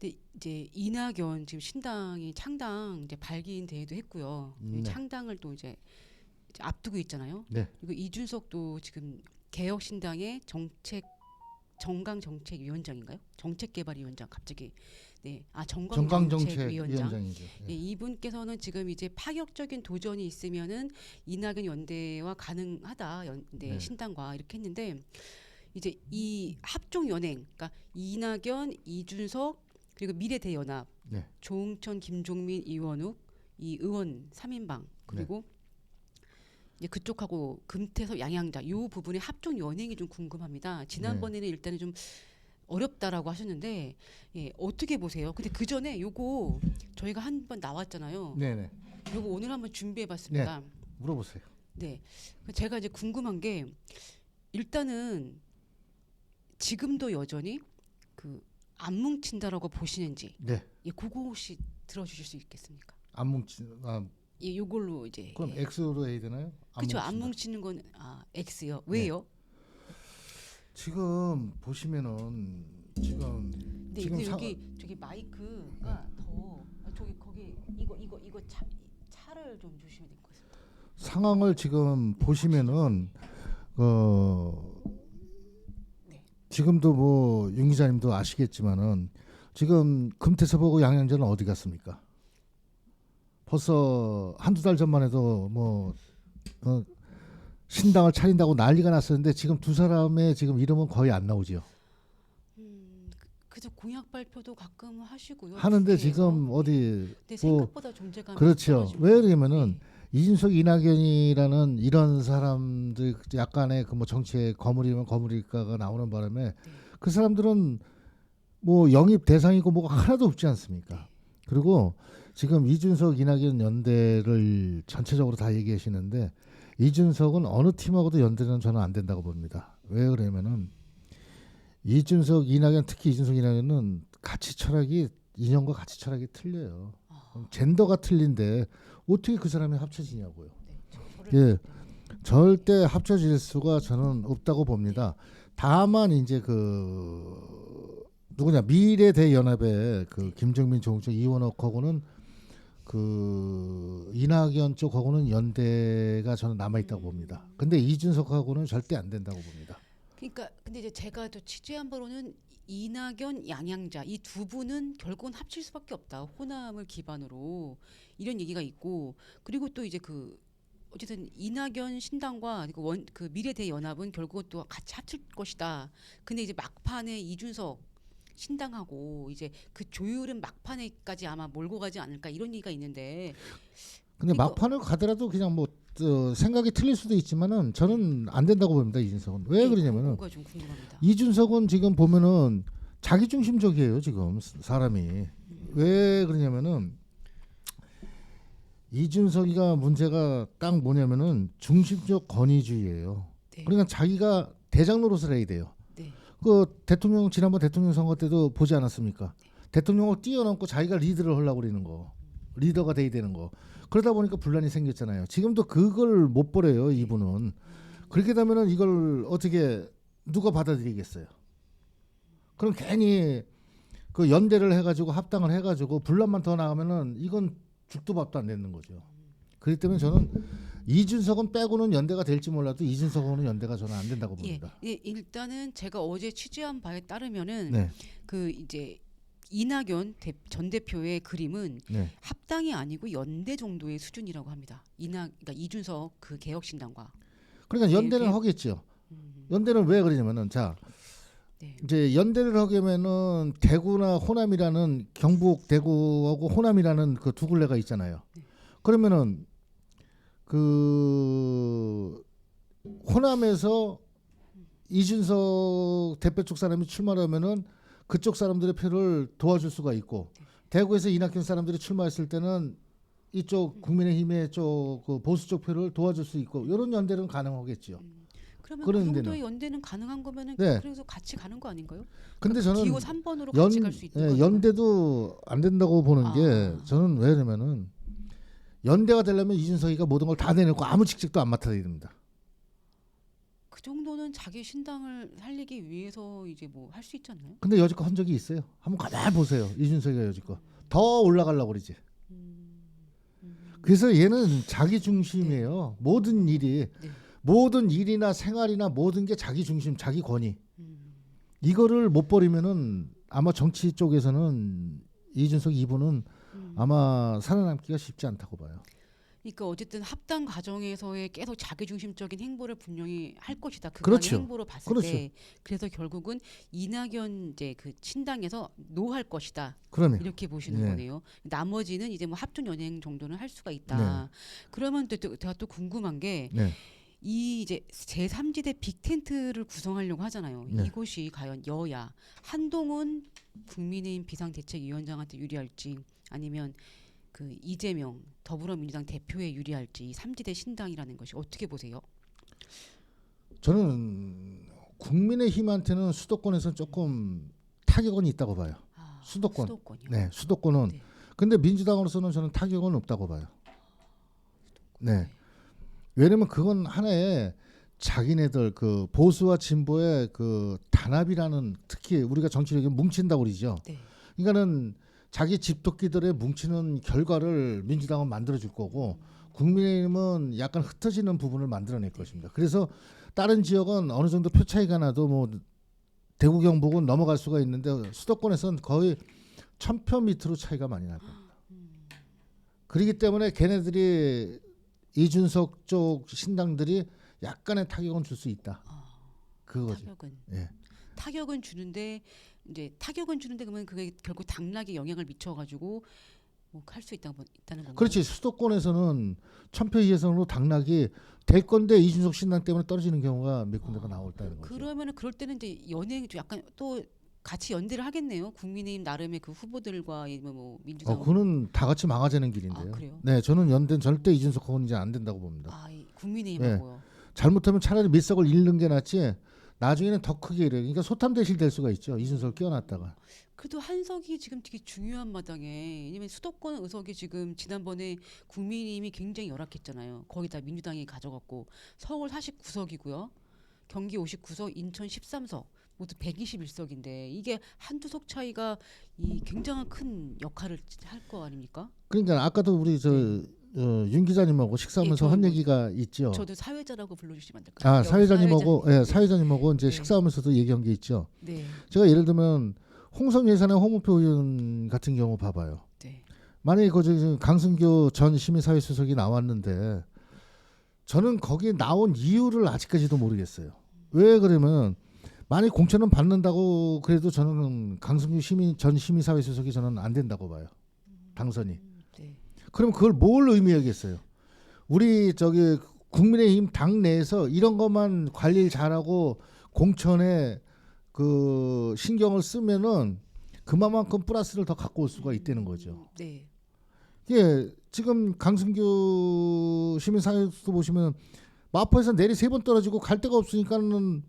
근데 이제 이낙연 지금 신당이 창당 이제 발기인 대회도 했고요. 네. 창당을 또 이제 앞두고 있잖아요. 네. 그리고 이준석도 지금 개혁신당의 정강정책위원장인가요? 정책개발위원장 갑자기 정강정책위원장. 정강정책위원장이죠. 네, 이분께서는 지금 이제 파격적인 도전이 있으면은 이낙연 연대와 가능하다. 네. 신당과 이렇게 했는데 이제 이 합종 연행, 그러니까 이낙연, 이준석 그리고 미래대연합, 네. 조응천, 김종민, 이원욱 이 의원 3인방 그리고 이제 그쪽하고 금태섭, 양양자 이 부분의 합종 연행이 좀 궁금합니다. 지난번에는 일단은 좀 어렵다라고 하셨는데 어떻게 보세요? 근데 그 전에 요거 저희가 한 번 나왔잖아요. 네네. 요거 오늘 한번 준비해봤습니다. 물어보세요. 네, 제가 이제 궁금한 게 일단은 지금도 여전히 그 안 뭉친다라고 보시는지 네. 그거 혹시 들어주실 수 있겠습니까? 안 뭉친. 요걸로 이제 그럼 X로 해야 되나요? 그렇죠. 안 뭉친다. 뭉치는 건 X요. 왜요? 지금 보시면은 지금 네, 지금 근데 여기 저기 마이크가 더 저기 거기 이거 차를 좀 주시면 될 것 같습니다. 상황을 지금 보시면은 지금도 뭐 윤 기자님도 아시겠지만은 지금 금태섭하고 양양자는 어디 갔습니까? 벌써 한두 달 전만 해도 뭐 신당을 차린다고 난리가 났었는데 지금 두 사람의 지금 이름은 거의 안 나오지요. 그저 공약 발표도 가끔 하시고요. 하는데 국회에서. 지금 어디 네, 생각보다 존재감이 그렇죠. 떨어지고. 왜 그러냐면은 이준석, 이낙연이라는 이런 사람들 약간의 그 뭐 정치에 거물이면 거물일까가 나오는 바람에 그 사람들은 뭐 영입 대상이고 뭐가 하나도 없지 않습니까? 그리고 지금 이준석, 이낙연 연대를 전체적으로 다 얘기하시는데 이준석은 어느 팀하고도 연대는 저는 안 된다고 봅니다. 왜 그러냐면은 이준석, 이낙연 특히 이준석, 이낙연은 가치 철학이 이념과 가치 철학이 틀려요. 젠더가 틀린데 어떻게 그 사람이 합쳐지냐고요. 예, 절대 합쳐질 수가 저는 없다고 봅니다. 다만 이제 그 누구냐 미래대연합의 그 김정민, 조응천, 이원욱하고는 그 이낙연 쪽하고는 연대가 저는 남아 있다고 봅니다. 근데 이준석하고는 절대 안 된다고 봅니다. 그러니까 근데 이제 제가 또 취재한 바로는 이낙연, 양양자 이 두 분은 결국은 합칠 수밖에 없다. 호남을 기반으로 이런 얘기가 있고 그리고 또 이제 그 어쨌든 이낙연 신당과 그 미래대연합은 결국은 또 같이 합칠 것이다. 근데 이제 막판에 이준석 신당하고 이제 그 조율은 막판에까지 아마 몰고 가지 않을까 이런 얘기가 있는데 근데 그러니까 막판을 가더라도 그냥 뭐 생각이 틀릴 수도 있지만은 저는 안 된다고 봅니다. 이준석은 왜 그러냐면은 그거가 좀 궁금합니다. 이준석은 지금 보면은 자기중심적이에요. 지금 사람이 왜 그러냐면은 이준석이가 문제가 딱 뭐냐면은 중심적 권위주의예요. 네. 그러니까 자기가 대장 노릇을 해야 돼요. 네. 그 대통령 지난번 대통령 선거 때도 보지 않았습니까? 대통령을 뛰어넘고 자기가 리드를 하려고 그러는 거, 리더가 돼야 되는 거. 그러다 보니까 분란이 생겼잖아요. 지금도 그걸 못 버려요, 이분은. 그렇게 되면은 이걸 어떻게 누가 받아들이겠어요? 그럼 괜히 그 연대를 해가지고 합당을 해가지고 분란만 더 나가면은 이건 죽도 밥도 안 되는 거죠. 그렇기 때문에 저는 이준석은 빼고는 연대가 될지 몰라도 이준석은 연대가 저는 안 된다고 봅니다. 일단은 제가 어제 취재한 바에 따르면은 네. 그 이제 이낙연 전 대표의 그림은 네. 합당이 아니고 연대 정도의 수준이라고 합니다. 그러니까 이준석 그 개혁신당과. 그러니까 연대는 네. 하겠죠. 연대는 왜 그러냐면은 자 네. 이제 연대를 하려면은 대구나 호남이라는 경북 대구하고 호남이라는 그 두 굴레가 있잖아요. 네. 그러면은 그 호남에서 이준석 대표 쪽 사람이 출마하면은 그쪽 사람들의 표를 도와줄 수가 있고 대구에서 이낙연 사람들이 출마했을 때는 이쪽 국민의힘의 쪽 그 보수 쪽 표를 도와줄 수 있고 이런 연대는 가능하겠죠. 그러면 그런 그 정도의 데는. 연대는 가능한 거면은 네. 그래서 같이 가는 거 아닌가요? 근데 저는 기호 3번으로 같이 갈 수 있는 거죠. 연대도 안 된다고 보는 게 저는 왜냐면은 연대가 되려면 이준석이가 모든 걸 다 내놓고 아무 직책도 안 맡아야 됩니다. 그 정도는 자기 신당을 살리기 위해서 이제 뭐 할 수 있지 않나요? 근데 여지껏 한 적이 있어요. 한번 가만히 보세요. 이준석이가 여지껏 더 올라가려고 그러지. 그래서 얘는 자기 중심이에요. 모든 일이 네. 모든 일이나 생활이나 모든 게 자기 중심, 자기 권위. 이거를 못 버리면은 아마 정치 쪽에서는 이준석 이분은 아마 살아남기가 쉽지 않다고 봐요. 그러니까 어쨌든 합당 과정에서의 계속 자기중심적인 행보를 분명히 할 것이다. 그간의 그렇죠. 행보로 봤을 그렇죠. 때 그래서 결국은 이낙연 이제 그 신당에서 노할 것이다. 그러면 이렇게 보시는 네. 거네요. 나머지는 이제 뭐 합종 연행 정도는 할 수가 있다. 그러면 또 제가 또 궁금한 게 네. 이 이제 제3지대 빅텐트를 구성하려고 하잖아요. 네. 이곳이 과연 여야 한동훈 국민의힘 비상대책위원장한테 유리할지 아니면 그 이재명 더불어민주당 대표에 유리할지 이 3지대 신당이라는 것이 어떻게 보세요? 저는 국민의힘한테는 수도권에서 조금 타격은 있다고 봐요. 아, 수도권. 수도권이요. 네, 수도권은. 네. 근데 민주당으로서는 저는 타격은 없다고 봐요. 네. 왜냐면 그건 하나의 자기네들 그 보수와 진보의 그 단합이라는, 특히 우리가 정치력이 뭉친다고 그러죠. 네. 그러니까는 자기 집토끼들의 뭉치는 결과를 민주당은 만들어줄 거고 국민의힘은 약간 흩어지는 부분을 만들어낼 것입니다. 그래서 다른 지역은 어느 정도 표 차이가 나도 뭐 대구 경북은 넘어갈 수가 있는데 수도권에서는 거의 1000표 밑으로 차이가 많이 날 겁니다. 그렇기 때문에 걔네들이 이준석 쪽 신당들이 약간의 타격은 줄 수 있다. 그거지. 타격은 예. 타격은 주는데 이제 타격은 주는데 그러면 그게 결국 당락에 영향을 미쳐가지고 뭐 할 수 있다는 건가요? 그렇지. 수도권에서는 1000표 이상으로 당락이 될 건데 이준석 신당 때문에 떨어지는 경우가 몇 군데가 나올다는 거죠. 그러면은 그럴 때는 이제 연행 좀 약간 또 같이 연대를 하겠네요. 국민의힘 나름의 그 후보들과 뭐 민주당. 그거는 다 같이 망하자는 길인데요. 아, 그래요? 네, 저는 연대는 절대 이준석하고는 이제 안 된다고 봅니다. 아, 이 국민의힘하고요. 잘못하면 차라리 밀석을 잃는 게 낫지. 나중에는 더 크게 이래. 그러니까 소탐대실 될 수가 있죠. 이준석을 끼워놨다가. 그래도 한석이 지금 되게 중요한 마당에 왜냐면 수도권 의석이 지금 지난번에 국민의힘이 굉장히 열악했잖아요. 거기다 민주당이 가져갔고 서울 49석이고요. 경기 59석, 인천 13석. 모두 121석인데 이게 한두 석 차이가 이 굉장한 큰 역할을 할 거 아닙니까? 그러니까 아까도 우리 윤 기자님하고 식사하면서 예, 한 저는 얘기가 있죠. 저도 사회자라고 불러주시면 안 될까요? 아, 여기 사회자님하고 사회자님. 사회자님하고 이제 네. 식사하면서도 얘기한 게 있죠. 네, 제가 예를 들면 홍성 예산의 홍문표 의원 같은 경우 봐봐요. 네, 만약에 그 강승규 전 시민사회수석이 나왔는데 저는 거기에 나온 이유를 아직까지도 모르겠어요. 왜 그러면 만약 공천은 받는다고 그래도 저는 강승규 전 시민사회수석이 저는 안 된다고 봐요. 당선이. 네. 그럼 그걸 뭘 의미하겠어요? 우리 국민의힘 당 내에서 이런 것만 관리를 잘하고 공천에 그 신경을 쓰면은 그만큼 플러스를 더 갖고 올 수가 있다는 거죠. 네. 예, 지금 강승규 시민사회도 보시면 마포에서 내리 3번 떨어지고 갈 데가 없으니까는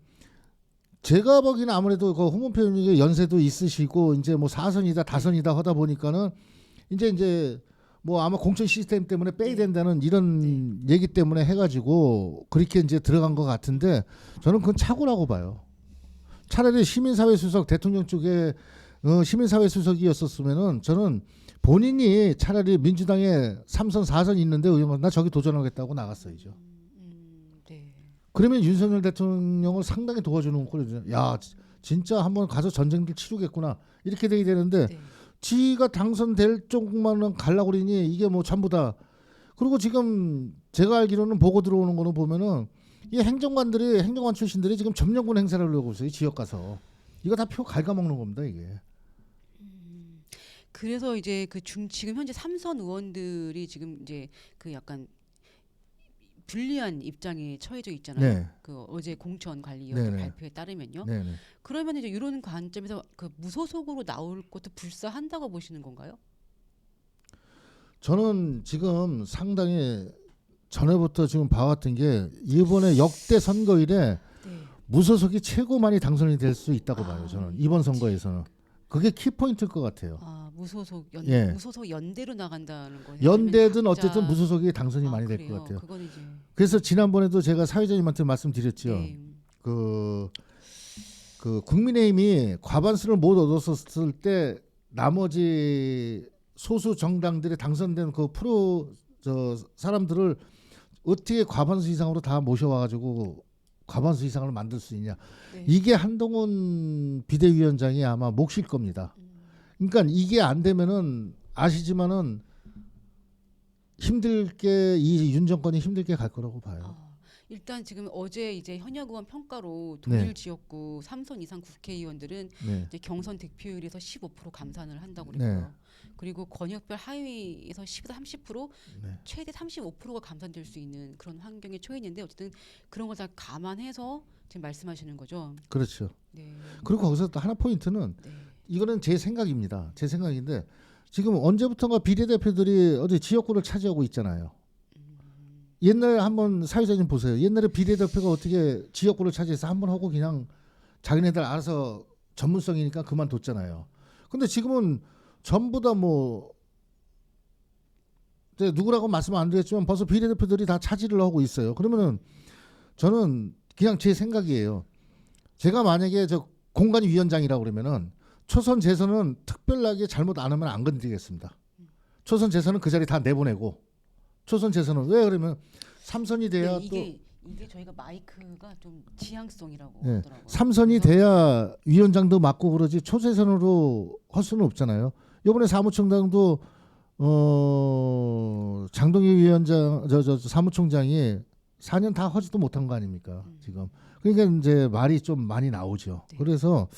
제가 보기에는 아무래도 그 홍문표 의원이 연세도 있으시고 이제 뭐 4선이다 5선이다 하다 보니까는 이제 뭐 아마 공천 시스템 때문에 빼야 된다는 이런 얘기 때문에 해가지고 그렇게 이제 들어간 것 같은데 저는 그건 착오라고 봐요. 차라리 시민사회 수석 대통령 쪽에 시민사회 수석이었었으면은 저는 본인이 차라리 민주당에 3선 4선 있는데 의원 나 저기 도전하겠다고 나갔어야죠. 네. 그러면 윤석열 대통령을 상당히 도와주는 꼴이죠. 야 진짜 한번 가서 전쟁들 치르겠구나 이렇게 돼야 되는데 네. 지가 당선될 쪽만은 가려고 그러니 이게 뭐 전부 다. 그리고 지금 제가 알기로는 보고 들어오는 거는 보면은 이 행정관 출신들이 지금 점령군 행사를 하려고 있어요. 지역 가서. 이거 다 표 갉아먹는 겁니다, 이게. 그래서 이제 지금 현재 3선 의원들이 지금 이제 그 약간 불리한 입장에 처해져 있잖아요. 네. 그 어제 공천 관리 네네. 발표에 따르면요. 네네. 그러면 이제 이런 관점에서 그 무소속으로 나올 것도 불사한다고 보시는 건가요? 저는 지금 상당히 전에부터 지금 봐왔던 게 이번에 역대 선거일에 네. 무소속이 최고 많이 당선이 될 수 있다고 봐요. 저는 이번 선거에서는. 그게 키포인트일 것 같아요. 아, 무소속 연대로 나간다는 거예요. 연대든 각자- 어쨌든 무소속이 당선이 많이 될 것 그래요? 같아요. 그건 이제 그래서 지난번에도 제가 사회자님한테 말씀드렸죠. 네. 그 국민의힘이 과반수를 못 얻었을 때 나머지 소수 정당들이 당선된 그 프로 저 사람들을 어떻게 과반수 이상으로 다 모셔와가지고 과반수 이상을 만들 수 있냐. 네. 이게 한동훈 비대위원장이 아마 몫일 겁니다. 그러니까 이게 안 되면은 아시지만은 힘들게 이 윤 정권이 힘들게 갈 거라고 봐요. 일단 지금 어제 이제 현역 의원 평가로 네. 동일 지역구 3선 이상 국회의원들은 네. 이제 경선 득표율에서 15% 감산을 한다고 네. 그랬고요. 그리고 권역별 하위에서 10에서 30% 네. 최대 35%가 감산될 수 있는 그런 환경에 처해 있는데 어쨌든 그런 걸 다 감안해서 지금 말씀하시는 거죠. 그렇죠. 네. 그리고 거기서 또 하나 포인트는 네. 이거는 제 생각입니다. 제 생각인데 지금 언제부턴가 비례대표들이 어디 지역구를 차지하고 있잖아요. 옛날에 한번 사회자님 보세요. 옛날에 비례대표가 어떻게 지역구를 차지해서 한번 하고 그냥 자기네들 알아서 전문성이니까 그만뒀잖아요. 근데 지금은 전부 다 뭐 누구라고 말씀 안 드렸지만 벌써 비례대표들이 다 차지를 하고 있어요. 그러면은 저는 그냥 제 생각이에요. 제가 만약에 저 공간 위원장이라고 그러면은 초선 재선은 특별하게 잘못 안 하면 안 건드리겠습니다. 초선 재선은 그 자리 다 내보내고 초선 재선은 왜 그러면 3선이 돼야 네, 또 이게 저희가 마이크가 좀 지향성이라고 네. 하더라고요. 3선이 돼야 위원장도 맡고 그러지 초재선으로 할 수는 없잖아요. 이번에 사무총장도 장동희 위원장 저 사무총장이 4년 다 하지도 못한 거 아닙니까 지금. 그러니까 이제 말이 좀 많이 나오죠. 네. 그래서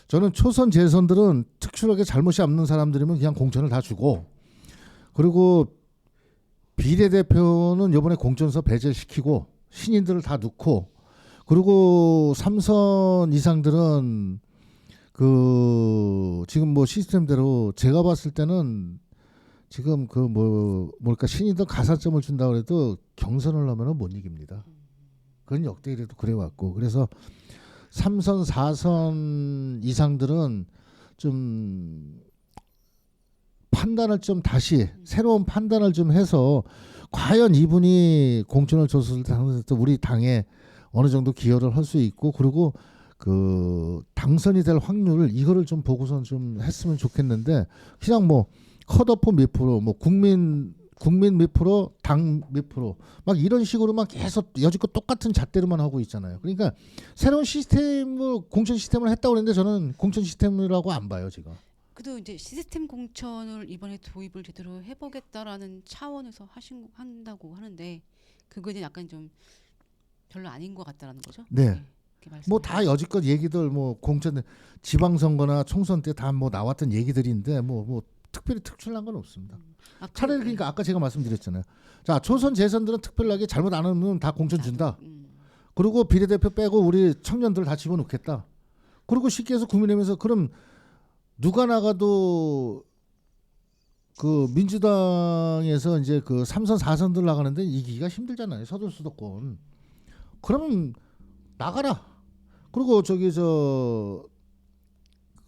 저는 초선 재선들은 특출하게 잘못이 없는 사람들이면 그냥 공천을 다 주고 그리고 비례대표는 이번에 공천서 배제시키고 신인들을 다 넣고 그리고 3선 이상들은 그 지금 뭐 시스템대로 제가 봤을 때는 지금 그 뭘까 신인들 가산점을 준다고 해도 경선을 하면은 못 이깁니다. 그건 역대 이래도 그래왔고 그래서 3선 4선 이상들은 좀 판단을 좀 다시 새로운 판단을 좀 해서 과연 이분이 공천을 줬을 때 우리 당에 어느 정도 기여를 할 수 있고 그리고 그 당선이 될 확률을 이거를 좀 보고선 좀 했으면 좋겠는데 그냥 뭐 컷오프 몇 프로 뭐 국민 몇 프로 당 몇 프로 막 이런 식으로만 계속 여지껏 똑같은 잣대로만 하고 있잖아요. 그러니까 새로운 시스템을 공천 시스템을 했다고 그랬는데 저는 공천 시스템이라고 안 봐요 지금. 그래도 이제 시스템 공천을 이번에 도입을 제대로 해보겠다라는 차원에서 한다고 하는데 그거는 약간 좀 별로 아닌 것 같다라는 거죠. 네. 그렇게 뭐 다 여지껏 얘기들 뭐 공천 지방선거나 총선 때 다 뭐 나왔던 얘기들인데 뭐 특별히 특출난 건 없습니다. 차라리 그러니까 아까 제가 말씀드렸잖아요. 자 초선 재선들은 특별하게 잘못 안 하면 다 공천 준다. 그리고 비례대표 빼고 우리 청년들 다 집어넣겠다. 그리고 쉽게 해서 국민의힘에서 그럼 누가 나가도 그 민주당에서 이제 그 3선 4선들 나가는데 이기기가 힘들잖아요. 서울수도권. 그러면 나가라. 그리고 저기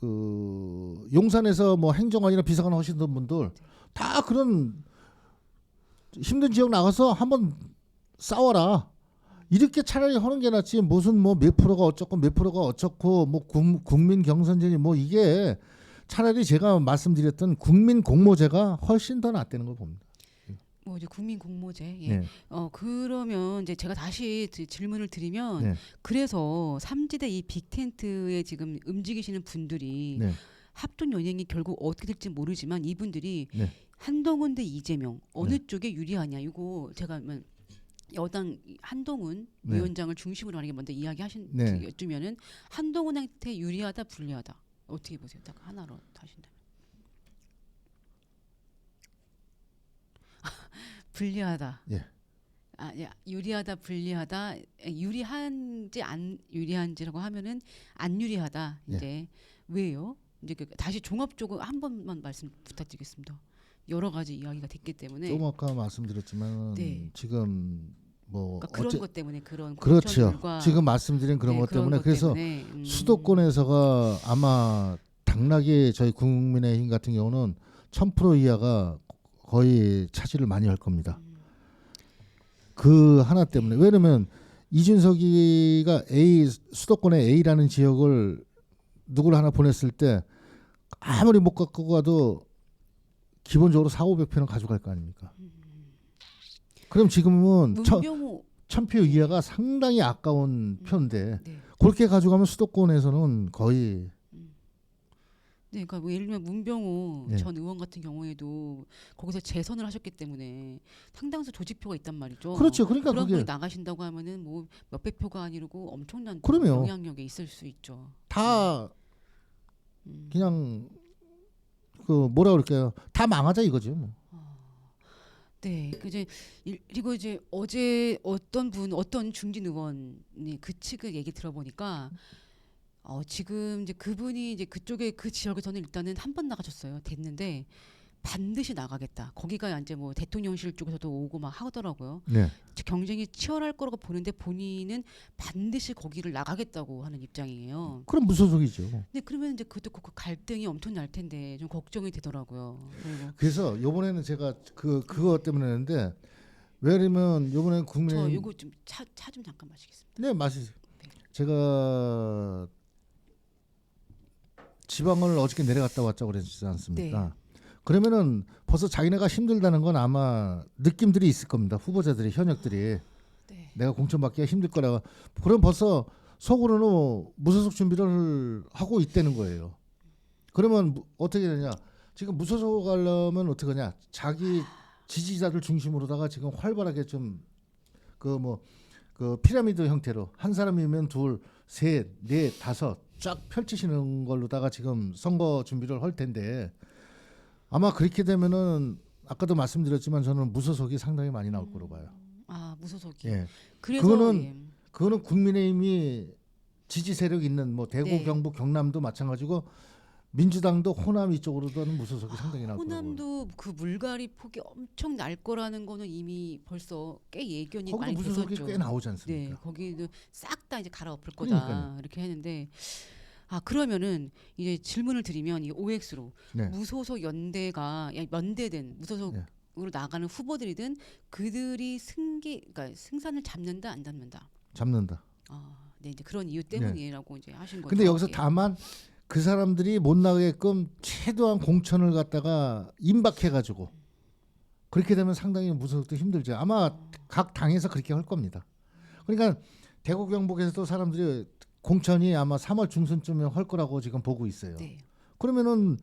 그 용산에서 뭐 행정관이나 비서관 하시던 분들 다 그런 힘든 지역 나가서 한번 싸워라. 이렇게 차라리 하는 게 낫지 무슨 뭐 몇 프로가 어쩌고 몇 프로가 어쩌고 뭐 국민 경선전이 뭐 이게 차라리 제가 말씀드렸던 국민 공모제가 훨씬 더 낫다는 걸 봅니다. 뭐 이제 국민 공모제. 예. 네. 그러면 이제 제가 다시 질문을 드리면 네. 그래서 삼지대 이 빅텐트에 지금 움직이시는 분들이 네. 합동 연행이 결국 어떻게 될지 모르지만 이분들이 네. 한동훈 대 이재명 어느 쪽에 유리하냐 이거 제가 여당 한동훈 네. 위원장을 중심으로 만약에 먼저 이야기하신 네. 여쭈면은 한동훈한테 유리하다 불리하다 어떻게 보세요? 딱 하나로 하신다면 불리하다. 예. 유리하다 불리하다 유리한지 안 유리한지라고 하면은 안 유리하다 이제 왜요? 이제 다시 종합적으로 한 번만 말씀 부탁드리겠습니다. 여러 가지 이야기가 됐기 때문에 좀 아까 말씀드렸지만 네. 지금 뭐 그러니까 그런 것 때문에 그런 그렇죠. 공천율과 지금 말씀드린 그런 네, 것 때문에 그래서 때문에, 수도권에서가 아마 당락이 저희 국민의힘 같은 경우는 1000% 이하가 거의 차지를 많이 할 겁니다. 그 하나 때문에 왜냐면 이준석이가 수도권의 A라는 지역을 누구를 하나 보냈을 때 아무리 못 갖고 가도 기본적으로 4,500표는 가져갈 거 아닙니까? 그럼 지금은 문병호 1,000표 이하가 상당히 아까운 표인데 네. 그렇게 가져가면 수도권에서는 거의 네, 그러니까 뭐 예를 들면 문병호 네. 전 의원 같은 경우에도 거기서 재선을 하셨기 때문에 상당수 조직표가 있단 말이죠. 그렇죠. 그러니까 그런 그게 분이 나가신다고 하면은 뭐 몇백 표가 아니고 엄청난 그럼요. 영향력이 있을 수 있죠. 다 음. 그냥 그 뭐라 그럴까요? 다 망하자 이거죠. 뭐. 네, 그리고 이제 어제 어떤 중진 의원이 그 측의 얘기 들어보니까 지금 이제 그분이 이제 그쪽에 그 지역에서는 일단은 한 번 나가셨어요. 됐는데 반드시 나가겠다. 거기가 이제 뭐 대통령실 쪽에서도 오고 막 하더라고요. 네. 경쟁이 치열할 거라고 보는데 본인은 반드시 거기를 나가겠다고 하는 입장이에요. 그럼 무소속이죠. 근데 그러면 이제 그것도 그 갈등이 엄청 날 텐데 좀 걱정이 되더라고요. 그리고 그래서 이번에는 제가 그거 때문에 했는데 왜냐면 이번에는 저 국민의힘 요거 좀 차 좀 잠깐 마시겠습니다. 네 마시죠. 네. 제가 지방을 어저께 내려갔다 왔자고 그랬지 않습니까? 네. 그러면은 벌써 자기네가 힘들다는 건 아마 느낌들이 있을 겁니다. 후보자들이 현역들이 네. 내가 공천받기가 힘들 거라. 그럼 벌써 속으로는 무소속 준비를 하고 있다는 거예요. 그러면 어떻게 되냐? 지금 무소속 하려면 어떻게 하냐? 자기 지지자들 중심으로다가 지금 활발하게 좀 그 피라미드 형태로 한 사람이면 둘, 셋, 넷, 다섯 쫙 펼치시는 걸로다가 지금 선거 준비를 할 텐데 아마 그렇게 되면은 아까도 말씀드렸지만 저는 무소속이 상당히 많이 나올 거로 봐요. 아 무소속이. 예. 그래서 그거는 국민의힘이 지지 세력 있는 뭐 대구, 네. 경북, 경남도 마찬가지고 민주당도 호남 이쪽으로는 무소속이 상당히 나올 거고. 호남도 그 물갈이 폭이 엄청 날 거라는 거는 이미 벌써 꽤 예견이 거기도 많이 무소속이 됐었죠. 꽤 나오지 네, 않습니까? 거기도 싹 다 이제 갈아엎을 거다 그러니까요. 이렇게 했는데 그러면은 이제 질문을 드리면 이 OX로 네. 무소속 연대든 무소속으로 네. 나가는 후보들이든 그들이 그러니까 승산을 잡는다 안 잡는다. 잡는다. 네 이제 그런 이유 때문이라고 이제 하신 거죠. 근데 여기서 예. 다만 그 사람들이 못 나가게끔 최대한 공천을 갖다가 임박해가지고 그렇게 되면 상당히 무소속도 힘들죠. 아마 각 당에서 그렇게 할 겁니다. 그러니까 대구 경북에서도 사람들이 공천이 아마 3월 중순쯤에 할 거라고 지금 보고 있어요. 네. 그러면은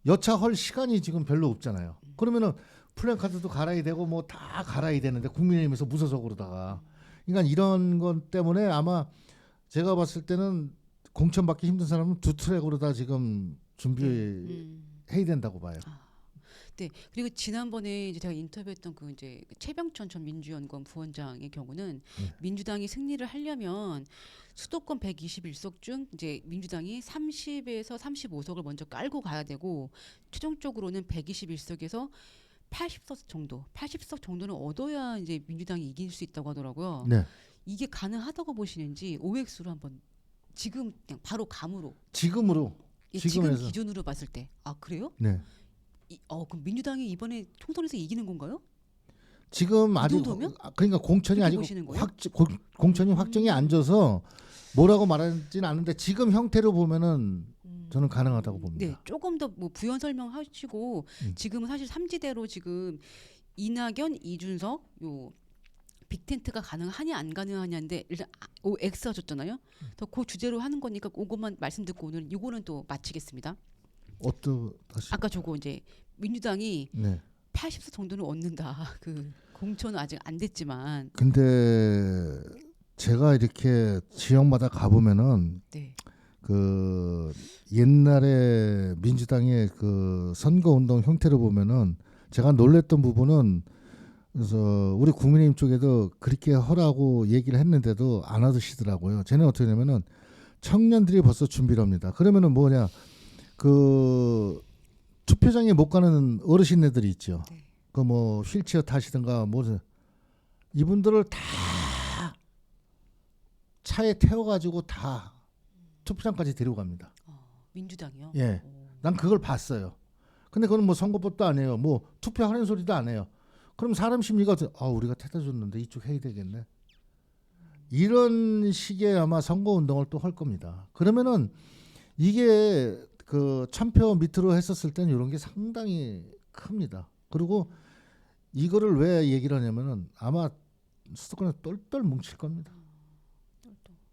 여차 할 시간이 지금 별로 없잖아요. 그러면은 플랜카드도 갈아야 되고 뭐 다 갈아야 되는데 국민의힘에서 무소속으로다가 그러니까 이런 것 때문에 아마 제가 봤을 때는 공천 받기 힘든 사람은 두 트랙으로 다 지금 준비해야 된다고 봐요. 네. 그리고 지난번에 이제 제가 인터뷰했던 그 이제 최병천 전 민주연구원 부원장의 경우는 민주당이 승리를 하려면 수도권 121석 중 이제 민주당이 30에서 35석을 먼저 깔고 가야 되고 최종적으로는 121석에서 80석 정도는 얻어야 이제 민주당이 이길 수 있다고 하더라고요. 네. 이게 가능하다고 보시는지 OX로 한번 지금 그냥 바로 감으로 지금으로 지금 지금에서 기준으로 봤을 때 그래요? 네. 그럼 민주당이 이번에 총선에서 이기는 건가요? 지금 아직 정도면? 그러니까 공천이 그렇게 아직 보시는 거예요? 공천이 확정이 안 져서 뭐라고 말하지는 않는데 지금 형태로 보면은 저는 가능하다고 봅니다. 네, 조금 더 뭐 부연 설명하시고 지금은 사실 삼지대로 지금 이낙연, 이준석 요 빅텐트가 가능하냐 안 가능하냐인데 일단 OX 하셨잖아요. 더 그 주제로 하는 거니까 그것만 말씀 듣고 오늘 이거는 또 마치겠습니다. 다시 아까 저거 이제 민주당이 네. 80석 정도는 얻는다. 그 공천은 아직 안 됐지만. 근데 제가 이렇게 지역마다 가보면은 네. 그 옛날에 민주당의 그 선거운동 형태를 보면은 제가 놀랬던 부분은 그래서 우리 국민의힘 쪽에도 그렇게 하라고 얘기를 했는데도 안 하시더라고요. 쟤는 어떻게 되냐면은 청년들이 벌써 준비를 합니다. 그러면은 뭐냐 그 투표장에 못 가는 어르신네들이 있죠. 네. 그 뭐 휠체어 타시든가 뭐 이분들을 다 차에 태워가지고 다 투표장까지 데리고 갑니다. 민주당이요? 예, 난 그걸 봤어요. 근데 그건 뭐 선거법도 안 해요. 뭐 투표하는 소리도 안 해요. 그럼 사람 심리가 우리가 태다 줬는데 이쪽 해야 되겠네. 이런 식의 아마 선거 운동을 또 할 겁니다. 그러면은 이게 그 1000표 밑으로 했었을 때는 이런 게 상당히 큽니다. 그리고 이거를 왜 얘기를 하냐면은 아마 수도권에 똘똘 뭉칠 겁니다.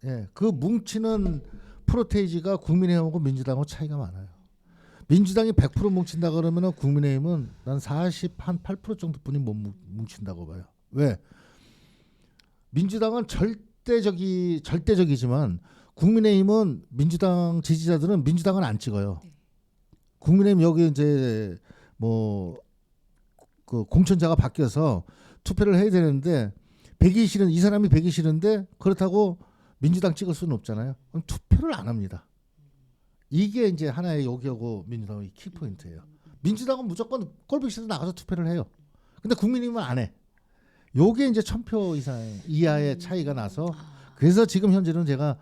예, 그 뭉치는 프로테이지가 국민의힘하고 민주당하고 차이가 많아요. 민주당이 100% 뭉친다 그러면은 국민의힘은 난 48% 정도 분이 못 뭉친다고 봐요. 왜? 민주당은 절대적이지만 국민의힘은 민주당 지지자들은 민주당은 안 찍어요. 네. 국민의힘 여기 이제 뭐 그 공천자가 바뀌어서 투표를 해야 되는데 이 사람이 배기 싫은데 그렇다고 민주당 찍을 수는 없잖아요. 그럼 투표를 안 합니다. 이게 이제 하나의 여기하고 민주당의 키포인트예요. 민주당은 무조건 꼴보기 싫어서 나가서 투표를 해요. 근데 국민의힘은 안 해. 요게 이제 1000표 이하의 차이가 나서 그래서 지금 현재는 제가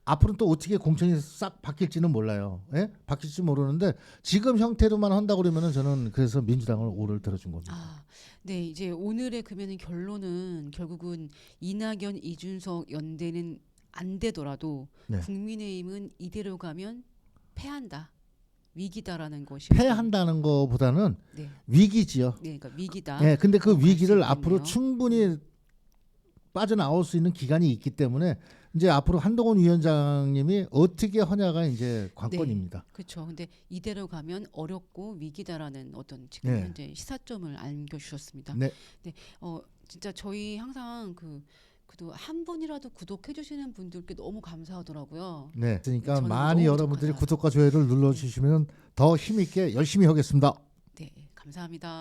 앞으로는 또 어떻게 공천이 싹 바뀔지는 몰라요. 예? 바뀔지 모르는데 지금 형태로만 한다 그러면은 저는 그래서 민주당을 오를 들어준 겁니다. 네, 이제 오늘의 그러면 결론은 결국은 이낙연, 이준석 연대는 안 되더라도 네. 국민의힘은 이대로 가면 패한다, 위기다라는 것이 패한다는 거보다는 네, 위기지요. 네, 그러니까 위기다. 예, 근데 그 갈수 위기를 있겠네요. 앞으로 충분히 빠져나올 수 있는 기간이 있기 때문에 이제 앞으로 한동훈 위원장님이 어떻게 하냐가 이제 관건입니다. 그렇죠. 근데 이대로 가면 어렵고 위기다라는 어떤 지금 네. 현재 시사점을 안겨주셨습니다. 네. 진짜 저희 항상 그래도 한 분이라도 구독해 주시는 분들께 너무 감사하더라고요. 네. 그러니까 저는 많이 너무 여러분들이 부족하다. 구독과 좋아요를 눌러주시면 더 힘있게 열심히 하겠습니다. 네, 감사합니다.